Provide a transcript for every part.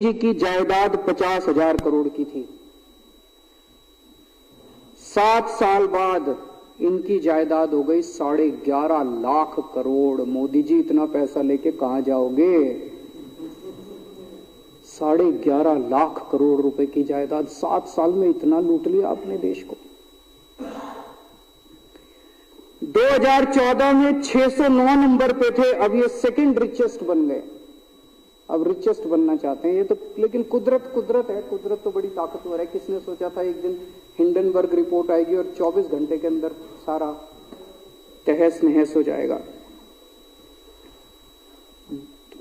जी की जायदाद 50,000 करोड़ की थी। 7 साल बाद इनकी जायदाद हो गई 11.5 लाख करोड़। मोदी जी इतना पैसा लेके कहां जाओगे? 11.5 लाख करोड़ रुपए की जायदाद 7 साल में इतना लूट लिया आपने देश को। 2014 में 609 नंबर पे थे, अब ये सेकंड रिचेस्ट बन गए। अब रिचेस्ट बनना चाहते हैं ये तो, लेकिन कुदरत है। कुदरत तो बड़ी ताकतवर है। किसने सोचा था एक दिन हिंडनबर्ग रिपोर्ट आएगी और 24 घंटे के अंदर सारा तहस नहस हो जाएगा।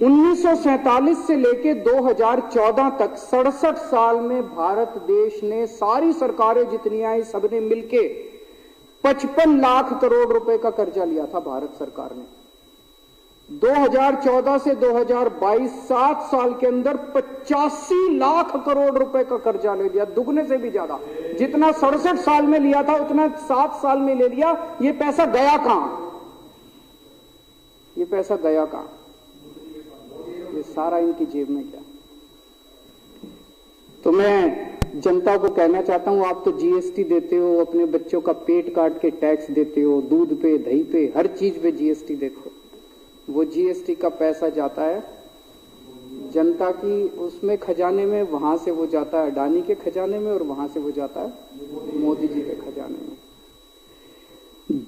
1947 से लेके 2014 तक 67 साल में भारत देश ने, सारी सरकारें जितनी आई सबने मिलके 55 लाख करोड़ रुपए का कर्जा लिया था भारत सरकार ने। 2014 से 2022 7 साल के अंदर 85 लाख करोड़ रुपए का कर्जा ले लिया, दुगने से भी ज्यादा। जितना 67 साल में लिया था उतना 7 साल में ले लिया। ये पैसा गया कहां? ये पैसा गया कहां? ये सारा इनकी जेब में गया। तो मैं जनता को कहना चाहता हूं, आप तो जीएसटी देते हो, अपने बच्चों का पेट काट के टैक्स देते हो, दूध पे, दही पे, हर चीज पे जीएसटी देखो। वो जीएसटी का पैसा जाता है जनता की उसमें खजाने में, वहां से वो जाता है अडानी के खजाने में, और वहां से वो जाता है मोदी जी के खजाने में।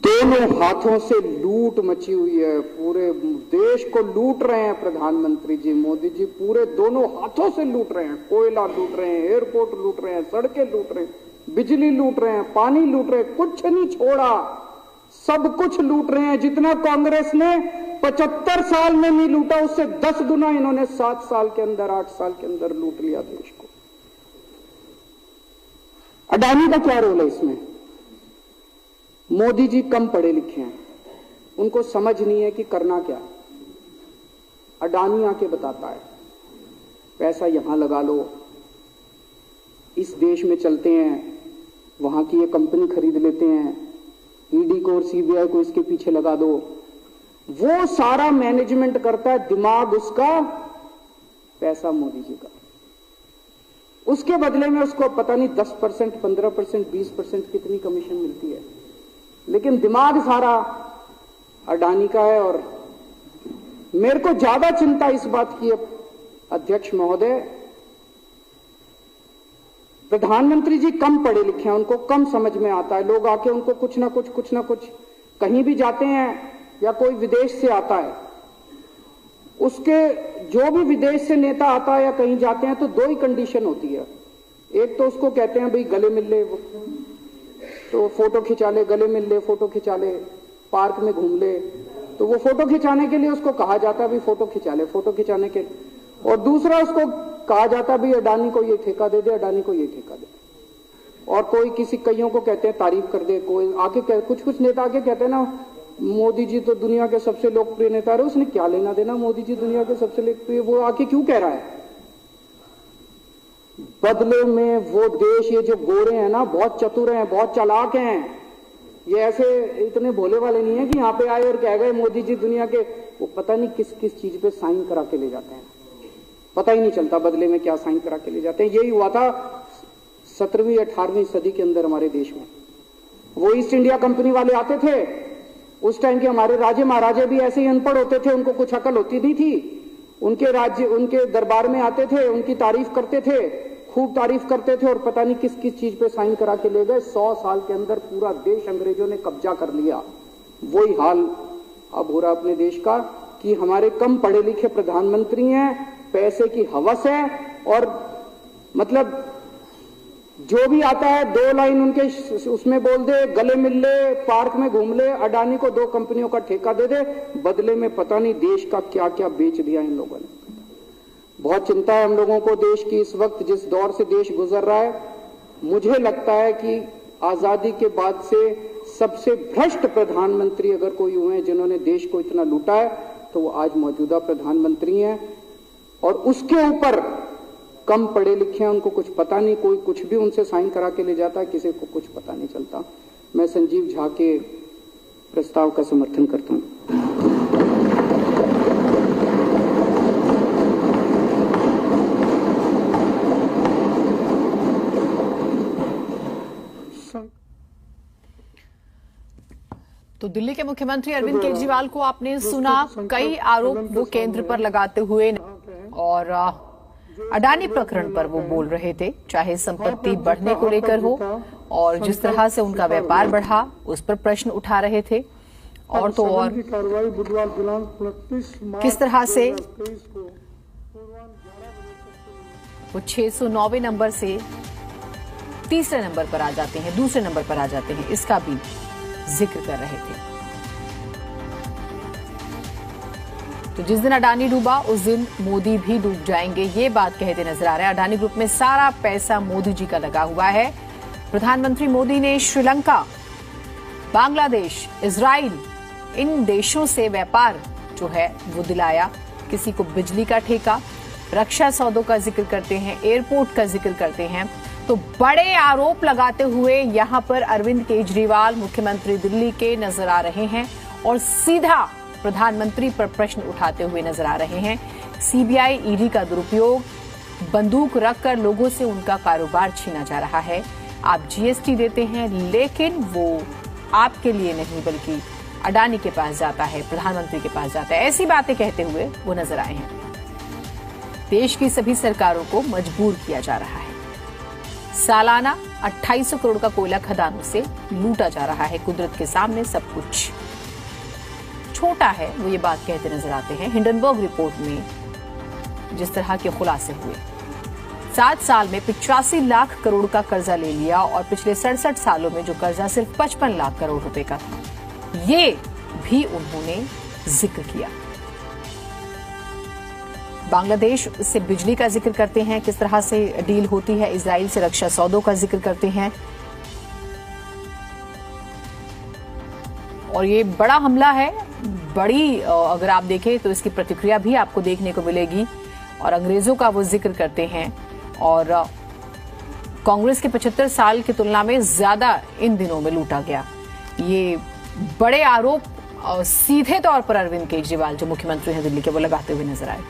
दोनों हाथों से लूट मची हुई है, पूरे देश को लूट रहे हैं प्रधानमंत्री जी, मोदी जी पूरे दोनों हाथों से लूट रहे हैं। कोयला लूट रहे हैं, एयरपोर्ट लूट रहे हैं, सड़कें लूट रहे हैं, बिजली लूट रहे हैं, पानी लूट रहे हैं, कुछ नहीं छोड़ा, सब कुछ लूट रहे हैं। जितना कांग्रेस ने 75 साल में नहीं लूटा, उससे 10 गुना इन्होंने 7 साल के अंदर, 8 साल के अंदर लूट लिया देश को। अडानी का क्या रोल है इसमें? मोदी जी कम पढ़े लिखे हैं, उनको समझ नहीं है कि करना क्या। अडानी आके बताता है पैसा यहां लगा लो, इस देश में चलते हैं, वहां की ये कंपनी खरीद लेते हैं, ईडी को और सीबीआई को इसके पीछे लगा दो। वो सारा मैनेजमेंट करता है, दिमाग उसका, पैसा मोदी जी का। उसके बदले में उसको पता नहीं 10%, 15%, 20% कितनी कमीशन मिलती है, लेकिन दिमाग सारा अडानी का है। और मेरे को ज्यादा चिंता इस बात की है अध्यक्ष महोदय, प्रधानमंत्री जी कम पढ़े लिखे हैं, उनको कम समझ में आता है। लोग आके उनको कुछ ना कुछ कहीं भी जाते हैं या कोई विदेश से आता है, उसके जो भी विदेश से नेता आता है या कहीं जाते हैं तो 2 ही कंडीशन होती है। एक तो उसको कहते हैं भाई गले मिल ले, तो फोटो खिंचा ले, गले मिल ले, फोटो खिंचा ले, पार्क में घूम ले, तो वो फोटो खिंचाने के लिए उसको कहा जाता है भाई फोटो खिंचा ले, फोटो खिंचाने के। और दूसरा उसको कहा जाता है भाई अडानी को ये ठेका दे दे, अडानी को ये ठेका दे। और कोई किसी कईयों को कहते हैं तारीफ कर दे, कोई आके कुछ नेता आके कहते हैं ना मोदी जी तो दुनिया के सबसे लोकप्रिय नेता है। उसने क्या लेना देना, मोदी जी दुनिया के सबसे लोकप्रिय, वो आके क्यों कह रहा है? बदले में वो देश, ये जो गोरे हैं ना, बहुत चतुर हैं, बहुत चालाक हैं। ये ऐसे इतने भोले वाले नहीं है कि यहाँ पे आए और कह गए मोदी जी दुनिया के, वो पता नहीं किस किस चीज पे साइन करा के ले जाते हैं, पता ही नहीं चलता बदले में क्या साइन करा के ले जाते हैं। यही हुआ था 17वीं 18वीं सदी के अंदर हमारे देश में। वो ईस्ट इंडिया कंपनी वाले आते थे, उस टाइम के हमारे राजे महाराजे भी ऐसे ही अनपढ़ होते थे, उनको कुछ अकल होती नहीं थी। उनके राज्य, उनके दरबार में आते थे, उनकी तारीफ करते थे, खूब तारीफ करते थे, और पता नहीं किस किस चीज पे साइन करा के ले गए। 100 साल के अंदर पूरा देश अंग्रेजों ने कब्जा कर लिया। वही हाल अब हो रहा अपने देश का कि हमारे कम पढ़े लिखे प्रधानमंत्री हैं, पैसे की हवस है, और मतलब जो भी आता है 2 लाइन उनके उसमें बोल दे, गले मिल ले, पार्क में घूम ले, अडानी को 2 कंपनियों का ठेका दे दे, बदले में पता नहीं देश का क्या क्या बेच दिया इन लोगों ने। बहुत चिंता है हम लोगों को देश की इस वक्त, जिस दौर से देश गुजर रहा है। मुझे लगता है कि आजादी के बाद से सबसे भ्रष्ट प्रधानमंत्री अगर कोई हुए हैं जिन्होंने देश को इतना लूटा है, तो वो आज मौजूदा प्रधानमंत्री हैं। और उसके ऊपर कम पढ़े लिखे हैं, उनको कुछ पता नहीं, कोई कुछ भी उनसे साइन करा के ले जाता है, किसी को कुछ पता नहीं चलता। मैं संजीव झा के प्रस्ताव का समर्थन करता हूं। तो दिल्ली के मुख्यमंत्री अरविंद केजरीवाल को आपने सुना, कई आरोप वो केंद्र पर लगाते हुए और अडानी प्रकरण पर वो बोल रहे थे, चाहे संपत्ति बढ़ने को लेकर हो और जिस तरह से उनका व्यापार बढ़ा उस पर प्रश्न उठा रहे थे। और तो और किस तरह से वो 609वें नंबर से तीसरे नंबर पर आ जाते हैं, दूसरे नंबर पर आ जाते हैं, इसका भी जिक्र कर रहे थे। तो जिस दिन अडानी डूबा उस दिन मोदी भी डूब जाएंगे, ये बात कहते नजर आ रहा है। अडानी ग्रुप में सारा पैसा मोदी जी का लगा हुआ है। प्रधानमंत्री मोदी ने श्रीलंका, बांग्लादेश, इजराइल, इन देशों से व्यापार जो है वो दिलाया। किसी को बिजली का ठेका, रक्षा सौदों का जिक्र करते हैं, एयरपोर्ट का जिक्र करते हैं। तो बड़े आरोप लगाते हुए यहां पर अरविंद केजरीवाल मुख्यमंत्री दिल्ली के नजर आ रहे हैं और सीधा प्रधानमंत्री पर प्रश्न उठाते हुए नजर आ रहे हैं। सीबीआई, ईडी का दुरुपयोग, बंदूक रखकर लोगों से उनका कारोबार छीना जा रहा है। आप जीएसटी देते हैं लेकिन वो आपके लिए नहीं बल्कि अडानी के पास जाता है, प्रधानमंत्री के पास जाता है। ऐसी बातें कहते हुए वो नजर आए हैं। देश की सभी सरकारों को मजबूर किया जा रहा है। सालाना 2800 करोड़ का कोयला खदानों से लूटा जा रहा है। कुदरत के सामने सब कुछ छोटा है, वो ये बात कहते नजर आते हैं। हिंडनबर्ग रिपोर्ट में जिस तरह के खुलासे हुए, 7 साल में 85 लाख करोड़ का कर्जा ले लिया और पिछले 67 सालों में जो कर्जा सिर्फ 55 लाख करोड़ रुपए का था, ये भी उन्होंने जिक्र किया। बांग्लादेश से बिजली का जिक्र करते हैं, किस तरह से डील होती है। इजराइल से रक्षा सौदों का जिक्र करते हैं। और ये बड़ा हमला है, बड़ी अगर आप देखें तो इसकी प्रतिक्रिया भी आपको देखने को मिलेगी। और अंग्रेजों का वो जिक्र करते हैं और कांग्रेस के 75 साल की तुलना में ज्यादा इन दिनों में लूटा गया। ये बड़े आरोप सीधे तौर पर अरविंद केजरीवाल जो मुख्यमंत्री हैं दिल्ली के, वो लगाते हुए नजर आए।